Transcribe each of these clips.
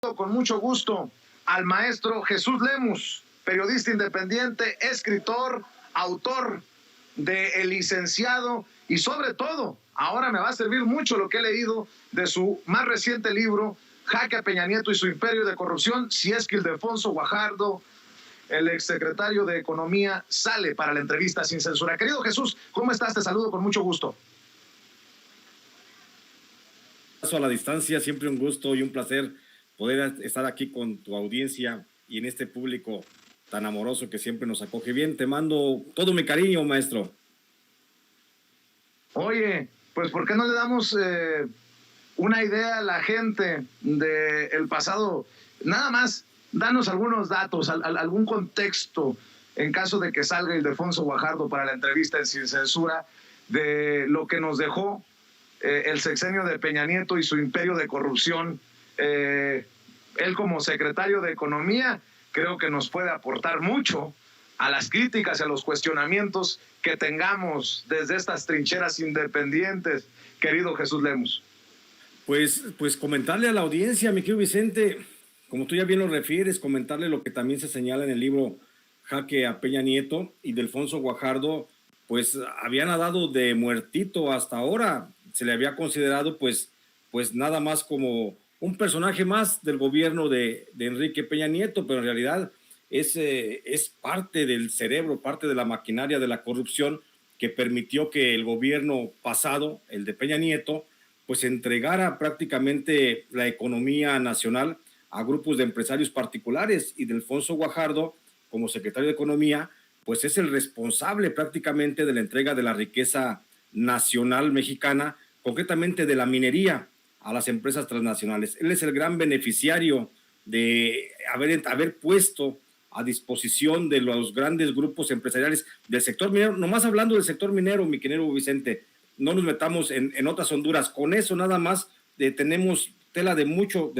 Con mucho gusto al maestro Jesús Lemus, periodista independiente, escritor, autor de El Licenciado y sobre todo, ahora me va a servir mucho lo que he leído de su más reciente libro, Jaque a Peña Nieto y su imperio de corrupción, si es que Ildefonso Guajardo, el exsecretario de Economía, sale para la entrevista sin censura. Querido Jesús, ¿cómo estás? Te saludo con mucho gusto. A la distancia, siempre un gusto y un placer poder estar aquí con tu audiencia y en este público tan amoroso que siempre nos acoge bien. Te mando todo mi cariño, maestro. Oye, pues ¿por qué no le damos una idea a la gente del pasado? Nada más, danos algunos datos, algún contexto, en caso de que salga Ildefonso Guajardo para la entrevista en Sin Censura, de lo que nos dejó el sexenio de Peña Nieto y su imperio de corrupción. Él como secretario de Economía creo que nos puede aportar mucho a las críticas y a los cuestionamientos que tengamos desde estas trincheras independientes, querido Jesús Lemus. Pues comentarle a la audiencia, mi querido Vicente, como tú ya bien lo refieres, comentarle lo que también se señala en el libro Jaque a Peña Nieto y Ildefonso Guajardo, pues había nadado de muertito hasta ahora. Se le había considerado pues nada más como un personaje más del gobierno de Enrique Peña Nieto, pero en realidad es parte del cerebro, parte de la maquinaria de la corrupción que permitió que el gobierno pasado, el de Peña Nieto, pues entregara prácticamente la economía nacional a grupos de empresarios particulares, y Ildefonso Guajardo, como secretario de Economía, pues es el responsable prácticamente de la entrega de la riqueza nacional mexicana, concretamente de la minería, a las empresas transnacionales. Él es el gran beneficiario de haber puesto a disposición de los grandes grupos empresariales del sector minero. Nomás hablando del sector minero, mi querido Vicente, no nos metamos en otras honduras. Con eso nada más tenemos tela de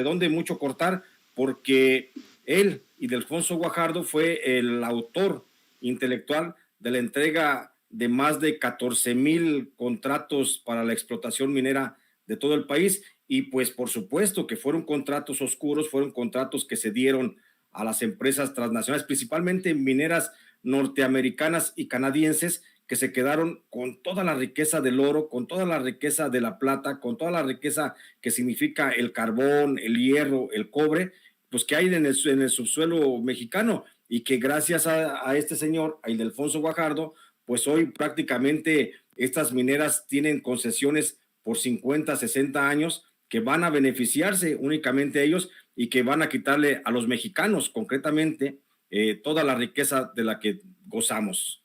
donde mucho cortar, porque él, Ildefonso Guajardo, fue el autor intelectual de la entrega de más de 14,000 contratos para la explotación minera de todo el país, y pues por supuesto que fueron contratos oscuros, fueron contratos que se dieron a las empresas transnacionales, principalmente mineras norteamericanas y canadienses, que se quedaron con toda la riqueza del oro, con toda la riqueza de la plata, con toda la riqueza que significa el carbón, el hierro, el cobre, pues que hay en el subsuelo mexicano, y que gracias a este señor, a Ildefonso Guajardo, pues hoy prácticamente estas mineras tienen concesiones por 50, 60 años que van a beneficiarse únicamente ellos, y que van a quitarle a los mexicanos concretamente toda la riqueza de la que gozamos.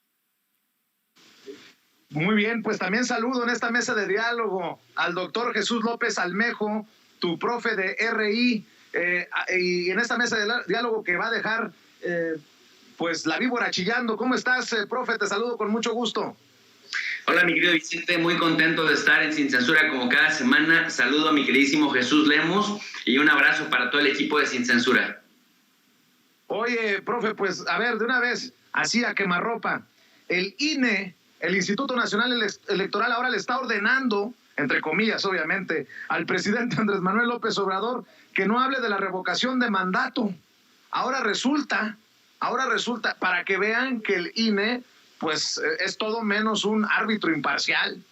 Muy bien, pues también saludo en esta mesa de diálogo al doctor Jesús López Almejo, tu profe de RI, y en esta mesa de diálogo que va a dejar pues la víbora chillando. ¿Cómo estás, profe? Te saludo con mucho gusto. Hola, mi querido Vicente, muy contento de estar en Sin Censura como cada semana. Saludo a mi queridísimo Jesús Lemus y un abrazo para todo el equipo de Sin Censura. Oye, profe, pues a ver, de una vez, así a quemarropa, el INE, el Instituto Nacional Electoral, ahora le está ordenando, entre comillas obviamente, al presidente Andrés Manuel López Obrador que no hable de la revocación de mandato. Ahora resulta, para que vean que el INE pues es todo menos un árbitro imparcial.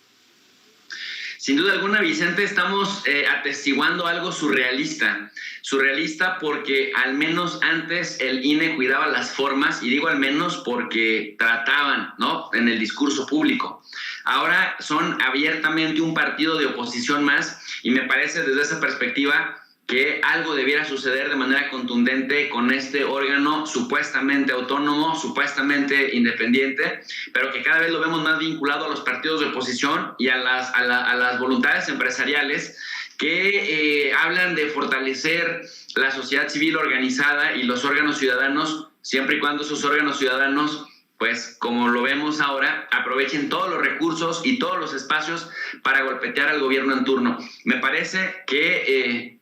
Sin duda alguna, Vicente, estamos atestiguando algo surrealista. Surrealista porque al menos antes el INE cuidaba las formas, y digo al menos porque trataban, ¿no?, en el discurso público. Ahora son abiertamente un partido de oposición más, y me parece desde esa perspectiva que algo debiera suceder de manera contundente con este órgano supuestamente autónomo, supuestamente independiente, pero que cada vez lo vemos más vinculado a los partidos de oposición y a las voluntades empresariales que hablan de fortalecer la sociedad civil organizada y los órganos ciudadanos, siempre y cuando esos órganos ciudadanos, pues como lo vemos ahora, aprovechen todos los recursos y todos los espacios para golpetear al gobierno en turno. Me parece que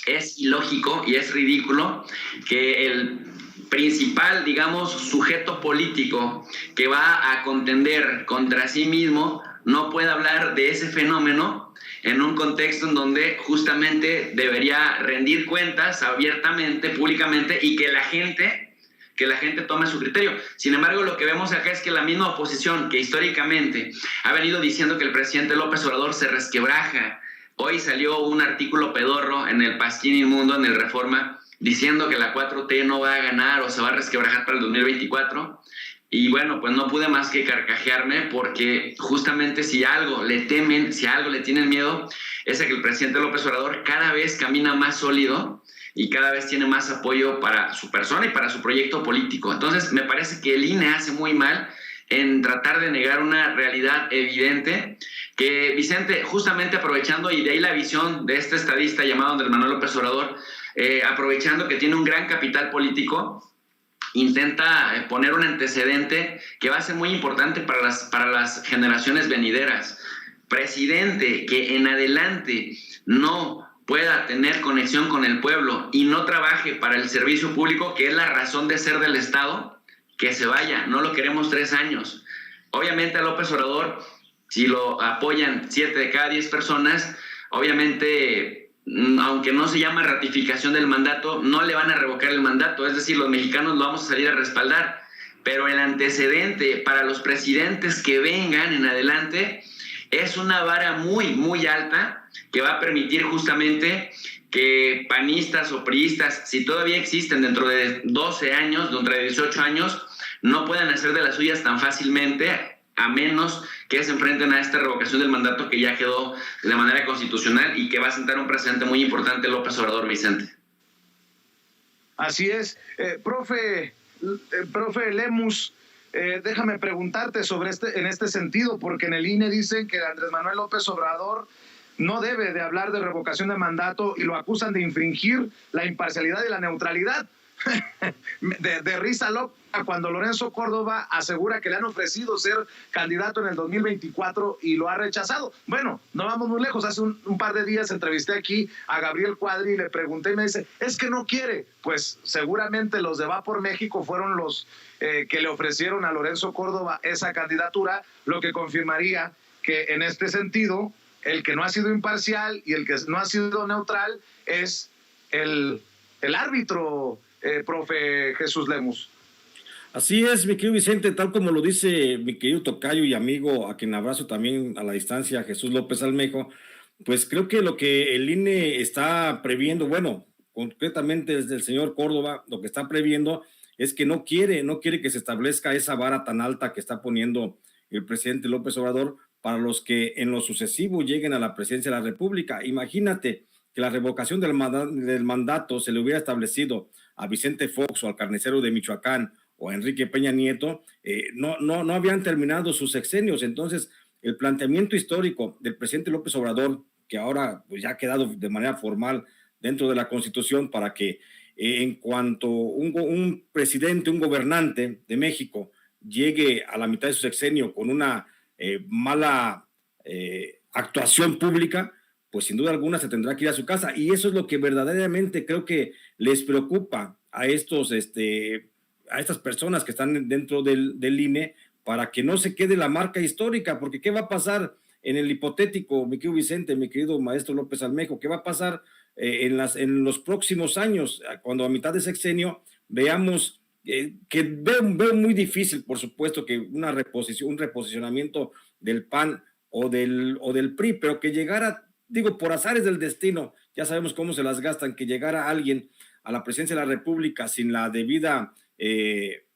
es ilógico y es ridículo que el principal, digamos, sujeto político que va a contender contra sí mismo no pueda hablar de ese fenómeno en un contexto en donde justamente debería rendir cuentas abiertamente, públicamente, y que la gente tome su criterio. Sin embargo, lo que vemos acá es que la misma oposición que históricamente ha venido diciendo que el presidente López Obrador se resquebraja. Hoy salió un artículo pedorro en el Pasquín Inmundo, en el Reforma, diciendo que la 4T no va a ganar o se va a resquebrajar para el 2024. Y bueno, pues no pude más que carcajearme, porque justamente si algo le temen, si algo le tienen miedo, es a que el presidente López Obrador cada vez camina más sólido y cada vez tiene más apoyo para su persona y para su proyecto político. Entonces, me parece que el INE hace muy mal en tratar de negar una realidad evidente que, Vicente, justamente aprovechando, y de ahí la visión de este estadista llamado Andrés Manuel López Obrador, aprovechando que tiene un gran capital político, intenta poner un antecedente que va a ser muy importante para las generaciones venideras. Presidente que en adelante no pueda tener conexión con el pueblo y no trabaje para el servicio público, que es la razón de ser del Estado, que se vaya. No lo queremos 3 años. Obviamente a López Obrador, si lo apoyan 7 de cada 10 personas, obviamente, aunque no se llama ratificación del mandato, no le van a revocar el mandato. Es decir, los mexicanos lo vamos a salir a respaldar. Pero el antecedente para los presidentes que vengan en adelante es una vara muy, muy alta, que va a permitir justamente que panistas o priistas, si todavía existen dentro de 12 años, dentro de 18 años, no puedan hacer de las suyas tan fácilmente, a menos que se enfrenten a esta revocación del mandato que ya quedó de manera constitucional y que va a sentar un precedente muy importante López Obrador, Vicente. Así es. Profe Lemus, déjame preguntarte en este sentido, porque en el INE dicen que Andrés Manuel López Obrador no debe de hablar de revocación de mandato y lo acusan de infringir la imparcialidad y la neutralidad. de risa loca cuando Lorenzo Córdoba asegura que le han ofrecido ser candidato en el 2024 y lo ha rechazado. Bueno, no vamos muy lejos. Hace un par de días entrevisté aquí a Gabriel Cuadri y le pregunté y me dice, es que no quiere. Pues seguramente los de Va por México fueron los que le ofrecieron a Lorenzo Córdoba esa candidatura, lo que confirmaría que en este sentido el que no ha sido imparcial y el que no ha sido neutral es el árbitro, profe Jesús Lemus. Así es, mi querido Vicente, tal como lo dice mi querido tocayo y amigo, a quien abrazo también a la distancia, Jesús López Almejo, pues creo que lo que el INE está previendo, bueno, concretamente desde el señor Córdoba, lo que está previendo es que no quiere que se establezca esa vara tan alta que está poniendo el presidente López Obrador para los que en lo sucesivo lleguen a la presidencia de la República. Imagínate que la revocación del mandato se le hubiera establecido a Vicente Fox o al carnicero de Michoacán o a Enrique Peña Nieto, no habían terminado sus sexenios. Entonces, el planteamiento histórico del presidente López Obrador, que ahora pues, ya ha quedado de manera formal dentro de la Constitución, para que en cuanto un presidente, un gobernante de México llegue a la mitad de su sexenio con una mala actuación pública, pues sin duda alguna se tendrá que ir a su casa. Y eso es lo que verdaderamente creo que les preocupa a estas personas que están dentro del INE, para que no se quede la marca histórica, porque ¿qué va a pasar en el hipotético, mi querido Vicente, mi querido maestro López Almejo? ¿Qué va a pasar en los próximos años, cuando a mitad de sexenio veamos que veo muy difícil, por supuesto, que un reposicionamiento del PAN o del PRI, pero que llegara, digo, por azares del destino, ya sabemos cómo se las gastan, que llegara alguien a la presidencia de la República sin la debida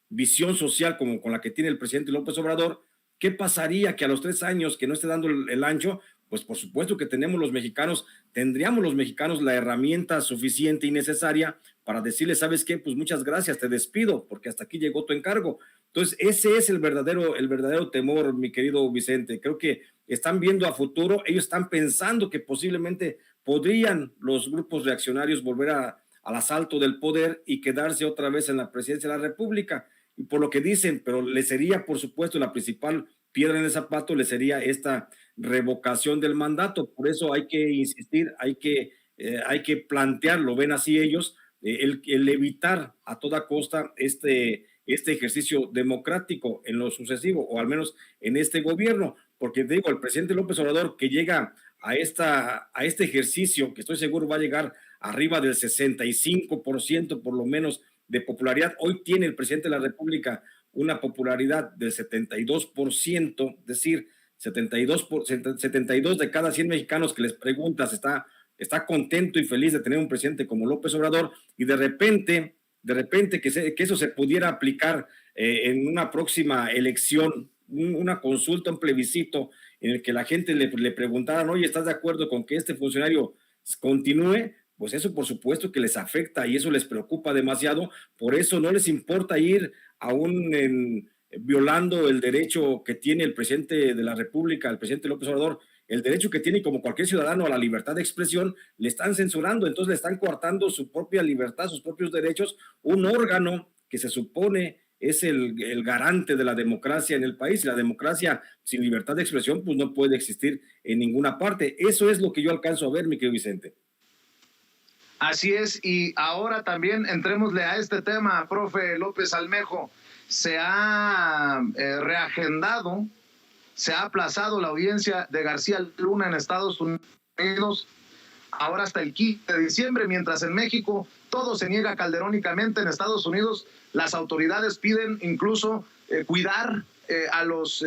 visión social como con la que tiene el presidente López Obrador? ¿Qué pasaría que a los 3 años que no esté dando el ancho? Pues por supuesto que tendríamos los mexicanos la herramienta suficiente y necesaria para decirle, ¿sabes qué? Pues muchas gracias, te despido, porque hasta aquí llegó tu encargo. Entonces, ese es el verdadero temor, mi querido Vicente. Creo que están viendo a futuro, ellos están pensando que posiblemente podrían los grupos reaccionarios volver al asalto del poder y quedarse otra vez en la presidencia de la República. Y por lo que dicen, pero le sería, por supuesto, la principal piedra en el zapato, le sería esta revocación del mandato. Por eso hay que insistir, hay que plantearlo, ven así ellos, el evitar a toda costa este ejercicio democrático en lo sucesivo, o al menos en este gobierno, porque digo, el presidente López Obrador, que llega a este ejercicio, que estoy seguro va a llegar arriba del 65% por lo menos de popularidad. Hoy tiene el presidente de la República una popularidad del 72%, es decir, 72 de cada 100 mexicanos que les preguntas está contento y feliz de tener un presidente como López Obrador, y de repente que eso se pudiera aplicar en una próxima elección, una consulta, un plebiscito, en el que la gente le preguntaran, oye, ¿estás de acuerdo con que este funcionario continúe? Pues eso por supuesto que les afecta y eso les preocupa demasiado. Por eso no les importa ir aún violando el derecho que tiene el presidente de la República, el presidente López Obrador, el derecho que tiene como cualquier ciudadano a la libertad de expresión. Le están censurando, entonces le están coartando su propia libertad, sus propios derechos, un órgano que se supone es el garante de la democracia en el país. Y la democracia sin libertad de expresión pues no puede existir en ninguna parte. Eso es lo que yo alcanzo a ver, mi querido Vicente. Así es, y ahora también entrémosle a este tema, profe López Almejo. Se ha reagendado, se ha aplazado la audiencia de García Luna en Estados Unidos ahora hasta el 15 de diciembre, mientras en México todo se niega calderónicamente. En Estados Unidos las autoridades piden incluso cuidar a los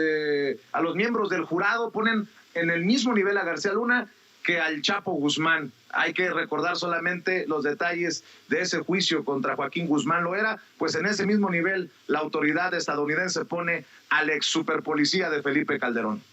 miembros del jurado, ponen en el mismo nivel a García Luna que al Chapo Guzmán. Hay que recordar solamente los detalles de ese juicio contra Joaquín Guzmán Loera, pues en ese mismo nivel la autoridad estadounidense pone al ex superpolicía de Felipe Calderón.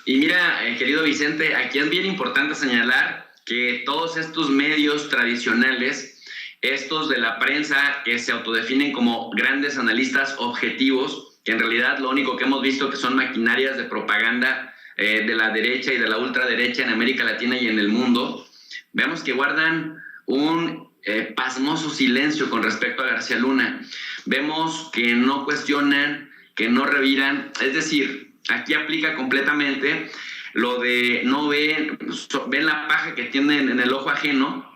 Y mira, querido Vicente, aquí es bien importante señalar que todos estos medios tradicionales, estos de la prensa que se autodefinen como grandes analistas objetivos, que en realidad lo único que hemos visto que son maquinarias de propaganda de la derecha y de la ultraderecha en América Latina y en el mundo, vemos que guardan un pasmoso silencio con respecto a García Luna. Vemos que no cuestionan, que no reviran, es decir, aquí aplica completamente lo de no ven la paja que tienen en el ojo ajeno,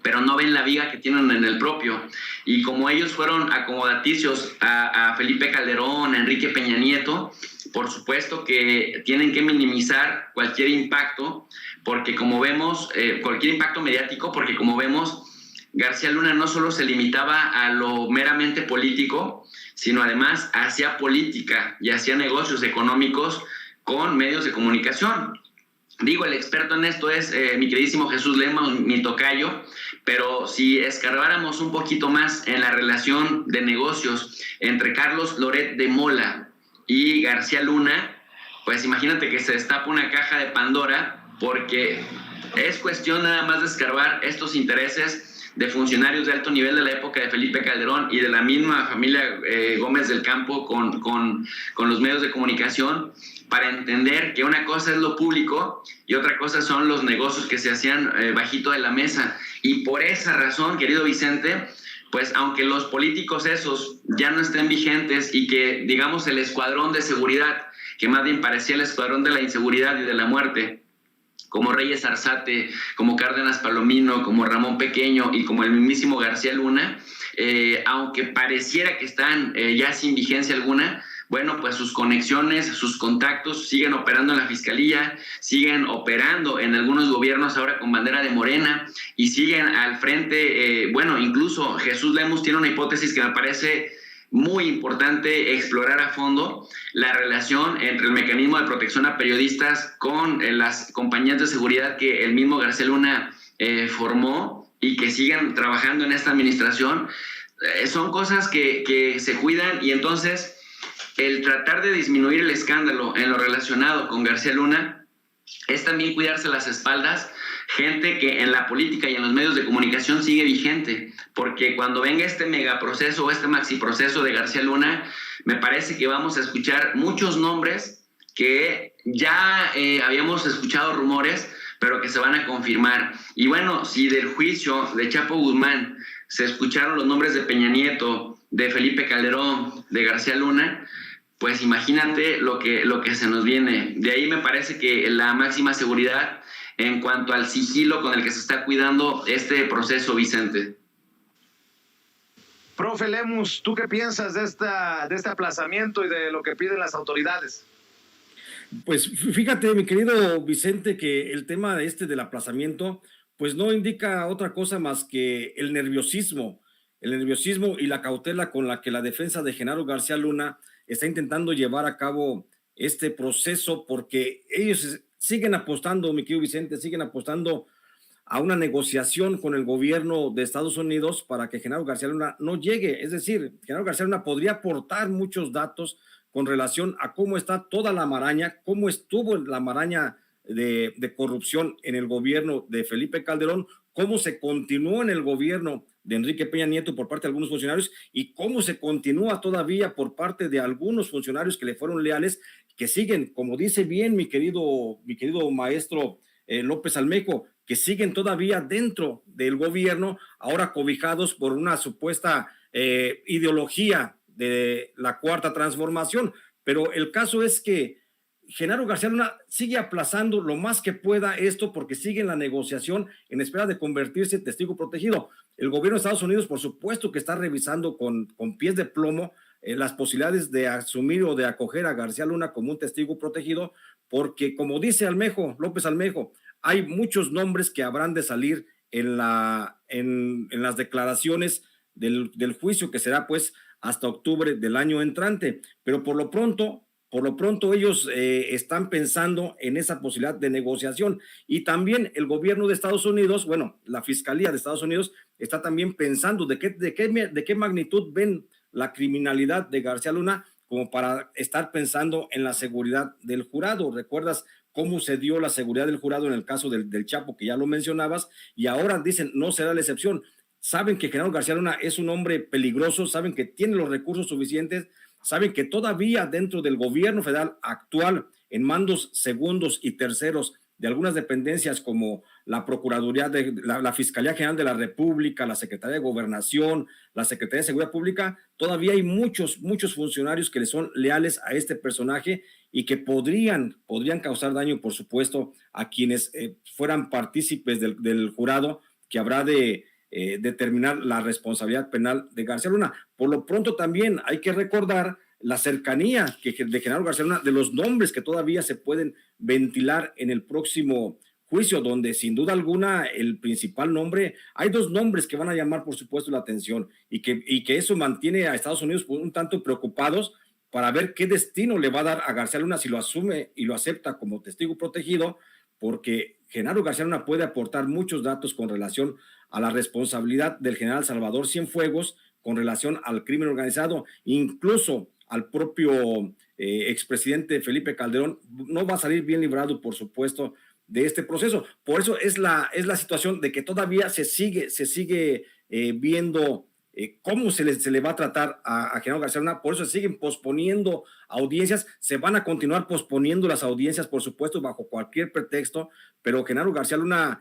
pero no ven la viga que tienen en el propio. Y como ellos fueron acomodaticios a Felipe Calderón, a Enrique Peña Nieto, por supuesto que tienen que minimizar cualquier impacto, porque como vemos, cualquier impacto mediático, porque como vemos, García Luna no solo se limitaba a lo meramente político, sino además hacía política y hacía negocios económicos con medios de comunicación. Digo, el experto en esto es mi queridísimo Jesús Lemos, mi tocayo, pero si escarbáramos un poquito más en la relación de negocios entre Carlos Loret de Mola y García Luna, pues imagínate que se destapa una caja de Pandora, porque es cuestión nada más de escarbar estos intereses de funcionarios de alto nivel de la época de Felipe Calderón y de la misma familia Gómez del Campo con los medios de comunicación, para entender que una cosa es lo público y otra cosa son los negocios que se hacían bajito de la mesa. Y por esa razón, querido Vicente, pues aunque los políticos esos ya no estén vigentes y que, digamos, el escuadrón de seguridad, que más bien parecía el escuadrón de la inseguridad y de la muerte, como Reyes Arzate, como Cárdenas Palomino, como Ramón Pequeño y como el mismísimo García Luna, aunque pareciera que están ya sin vigencia alguna, bueno, pues sus conexiones, sus contactos siguen operando en la Fiscalía, siguen operando en algunos gobiernos ahora con bandera de Morena y siguen al frente. Bueno, incluso Jesús Lemos tiene una hipótesis que me parece muy importante explorar a fondo: la relación entre el mecanismo de protección a periodistas con las compañías de seguridad que el mismo García Luna formó y que siguen trabajando en esta administración. Son cosas que se cuidan, y entonces el tratar de disminuir el escándalo en lo relacionado con García Luna es también cuidarse las espaldas, gente que en la política y en los medios de comunicación sigue vigente, porque cuando venga este megaproceso o este maxiproceso de García Luna, me parece que vamos a escuchar muchos nombres que ya habíamos escuchado rumores, pero que se van a confirmar. Y bueno, si del juicio de Chapo Guzmán se escucharon los nombres de Peña Nieto, de Felipe Calderón, de García Luna, pues imagínate lo que se nos viene. De ahí me parece que la máxima seguridad en cuanto al sigilo con el que se está cuidando este proceso, Vicente. Profe Lemus, ¿tú qué piensas de este aplazamiento y de lo que piden las autoridades? Pues fíjate, mi querido Vicente, que el tema del aplazamiento, pues no indica otra cosa más que el nerviosismo y la cautela con la que la defensa de Genaro García Luna está intentando llevar a cabo este proceso, porque ellos siguen apostando, mi querido Vicente, siguen apostando a una negociación con el gobierno de Estados Unidos para que Genaro García Luna no llegue. Es decir, Genaro García Luna podría aportar muchos datos con relación a cómo está toda la maraña, cómo estuvo la maraña de corrupción en el gobierno de Felipe Calderón, cómo se continuó en el gobierno de Enrique Peña Nieto por parte de algunos funcionarios y cómo se continúa todavía por parte de algunos funcionarios que le fueron leales, que siguen, como dice bien mi querido maestro López Almejo, que siguen todavía dentro del gobierno, ahora cobijados por una supuesta ideología de la Cuarta Transformación. Pero el caso es que Genaro García Luna sigue aplazando lo más que pueda esto porque sigue en la negociación en espera de convertirse en testigo protegido. El gobierno de Estados Unidos, por supuesto, que está revisando con pies de plomo las posibilidades de asumir o de acoger a García Luna como un testigo protegido, porque como dice López Almejo, hay muchos nombres que habrán de salir en las declaraciones del juicio que será pues hasta octubre del año entrante, pero por lo pronto ellos están pensando en esa posibilidad de negociación, y también el gobierno de Estados Unidos, bueno, la Fiscalía de Estados Unidos está también pensando de qué magnitud ven la criminalidad de García Luna como para estar pensando en la seguridad del jurado. ¿Recuerdas cómo se dio la seguridad del jurado en el caso del Chapo, que ya lo mencionabas? Y ahora dicen, no será la excepción. Saben que Genaro García Luna es un hombre peligroso, saben que tiene los recursos suficientes, saben que todavía dentro del gobierno federal actual, en mandos segundos y terceros de algunas dependencias como la Procuraduría de la Fiscalía General de la República, la Secretaría de Gobernación, la Secretaría de Seguridad Pública, todavía hay muchos funcionarios que le son leales a este personaje y que podrían causar daño, por supuesto, a quienes fueran partícipes del jurado que habrá de determinar la responsabilidad penal de García Luna. Por lo pronto también hay que recordar la cercanía de Genaro García Luna, de los nombres que todavía se pueden ventilar en el próximo juicio, donde sin duda alguna el principal nombre, hay dos nombres que van a llamar por supuesto la atención y que eso mantiene a Estados Unidos un tanto preocupados para ver qué destino le va a dar a García Luna si lo asume y lo acepta como testigo protegido, porque Genaro García Luna puede aportar muchos datos con relación a la responsabilidad del general Salvador Cienfuegos, con relación al crimen organizado, incluso al propio expresidente Felipe Calderón. No va a salir bien librado, por supuesto, de este proceso. Por eso es la situación de que todavía se sigue viendo cómo se le va a tratar a Genaro García Luna. Por eso se siguen posponiendo audiencias, se van a continuar posponiendo las audiencias, por supuesto, bajo cualquier pretexto, pero Genaro García Luna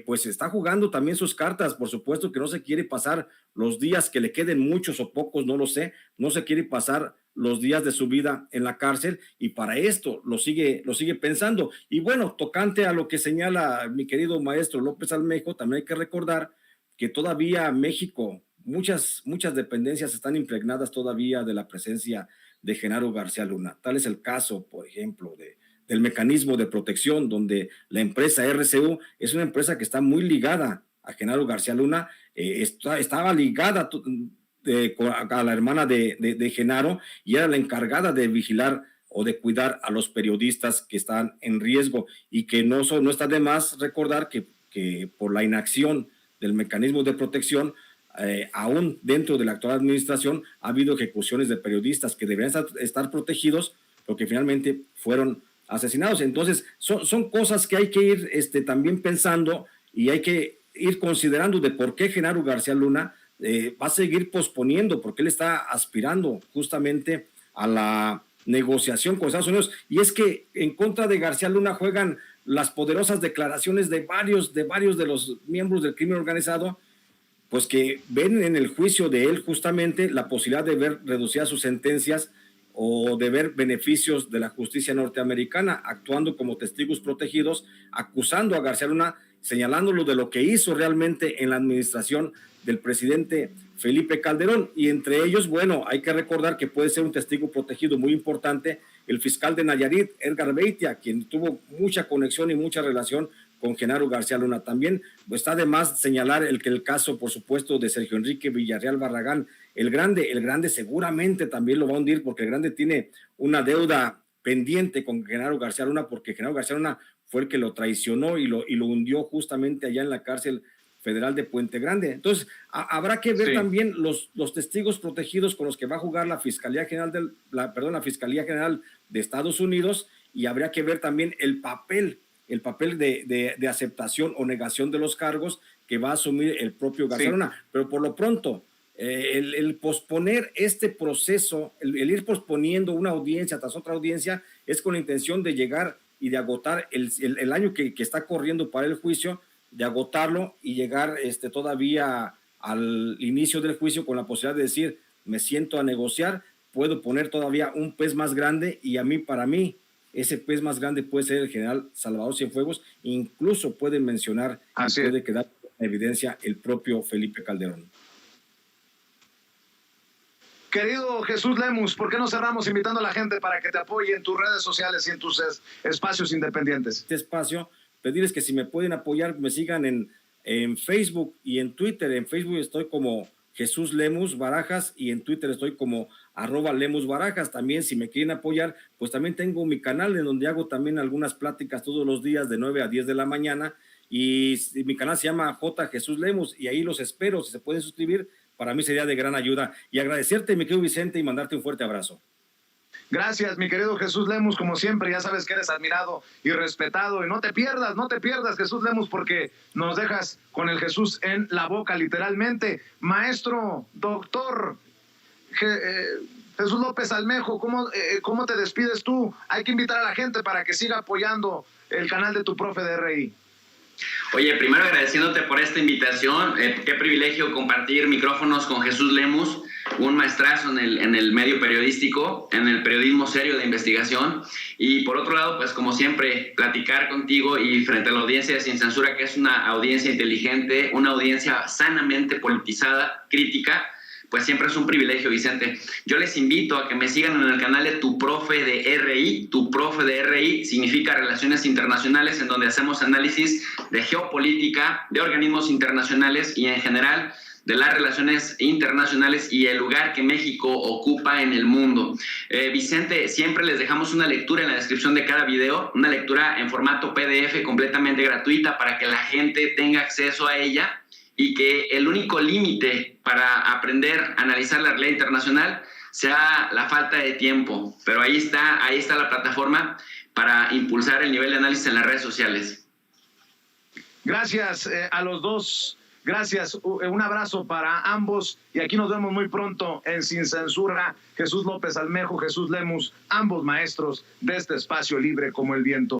pues está jugando también sus cartas. Por supuesto que no se quiere pasar los días, que le queden muchos o pocos, no lo sé, no se quiere pasar los días de su vida en la cárcel, y para esto lo sigue pensando. Y bueno, tocante a lo que señala mi querido maestro López Almejo, también hay que recordar que todavía México, muchas dependencias están impregnadas todavía de la presencia de Genaro García Luna. Tal es el caso, por ejemplo, del mecanismo de protección, donde la empresa RCU es una empresa que está muy ligada a Genaro García Luna, estaba ligada a la hermana de Genaro, y era la encargada de vigilar o de cuidar a los periodistas que están en riesgo, y que no está de más recordar que por la inacción del mecanismo de protección, aún dentro de la actual administración ha habido ejecuciones de periodistas que deberían estar protegidos, pero que finalmente fueron asesinados. Entonces son cosas que hay que ir también pensando, y hay que ir considerando de por qué Genaro García Luna va a seguir posponiendo, porque él está aspirando justamente a la negociación con Estados Unidos. Y es que en contra de García Luna juegan las poderosas declaraciones de varios de los miembros del crimen organizado, pues que ven en el juicio de él justamente la posibilidad de ver reducidas sus sentencias o de ver beneficios de la justicia norteamericana, actuando como testigos protegidos, acusando a García Luna, señalándolo de lo que hizo realmente en la administración del presidente Felipe Calderón, y entre ellos, bueno, hay que recordar que puede ser un testigo protegido muy importante el fiscal de Nayarit, Edgar Beitia, quien tuvo mucha conexión y mucha relación con Genaro García Luna. También pues, está de más señalar el caso, por supuesto, de Sergio Enrique Villarreal Barragán. El Grande seguramente también lo va a hundir, porque el Grande tiene una deuda pendiente con Genaro García Luna, porque Genaro García Luna fue el que lo traicionó y lo hundió justamente allá en la cárcel federal de Puente Grande. Entonces, habrá que ver también los testigos protegidos con los que va a jugar la Fiscalía General la Fiscalía General de Estados Unidos, y habría que ver también el papel de aceptación o negación de los cargos que va a asumir el propio García Luna. Pero por lo pronto, el posponer este proceso, el ir posponiendo una audiencia tras otra audiencia, es con la intención de llegar y de agotar el año que está corriendo para el juicio, de agotarlo y llegar todavía al inicio del juicio con la posibilidad de decir, me siento a negociar, puedo poner todavía un pez más grande, y para mí, ese pez más grande puede ser el general Salvador Cienfuegos, incluso pueden mencionar, puede quedar en evidencia el propio Felipe Calderón. Querido Jesús Lemus, ¿por qué no cerramos invitando a la gente para que te apoye en tus redes sociales y en tus espacios independientes? Este espacio, pedirles que si me pueden apoyar, me sigan en Facebook y en Twitter. En Facebook estoy como Jesús Lemus Barajas y en Twitter estoy como @Lemus Barajas. También, si me quieren apoyar, pues también tengo mi canal en donde hago también algunas pláticas todos los días de 9 a 10 de la mañana, y mi canal se llama J. Jesús Lemus, y ahí los espero. Si se pueden suscribir, para mí sería de gran ayuda. Y agradecerte, mi querido Vicente, y mandarte un fuerte abrazo. Gracias, mi querido Jesús Lemus, como siempre, ya sabes que eres admirado y respetado, y no te pierdas, Jesús Lemus, porque nos dejas con el Jesús en la boca, literalmente. Maestro, doctor Jesús López Almejo, ¿cómo te despides tú? Hay que invitar a la gente para que siga apoyando el canal de tu profe de RI. Oye, primero agradeciéndote por esta invitación. Qué privilegio compartir micrófonos con Jesús Lemus, un maestrazo en el medio periodístico, en el periodismo serio de investigación. Y por otro lado, pues como siempre, platicar contigo y frente a la audiencia de Sin Censura, que es una audiencia inteligente, una audiencia sanamente politizada, crítica, pues siempre es un privilegio, Vicente. Yo les invito a que me sigan en el canal de Tu Profe de RI. Tu Profe de RI significa Relaciones Internacionales, en donde hacemos análisis de geopolítica, de organismos internacionales y en general de las relaciones internacionales y el lugar que México ocupa en el mundo. Vicente, siempre les dejamos una lectura en la descripción de cada video, una lectura en formato PDF completamente gratuita para que la gente tenga acceso a ella, y que el único límite para aprender a analizar la realidad internacional sea la falta de tiempo. Pero ahí está la plataforma para impulsar el nivel de análisis en las redes sociales. Gracias a los dos. Gracias. Un abrazo para ambos. Y aquí nos vemos muy pronto en Sin Censura. Jesús López Almejo, Jesús Lemus, ambos maestros de este espacio libre como el viento.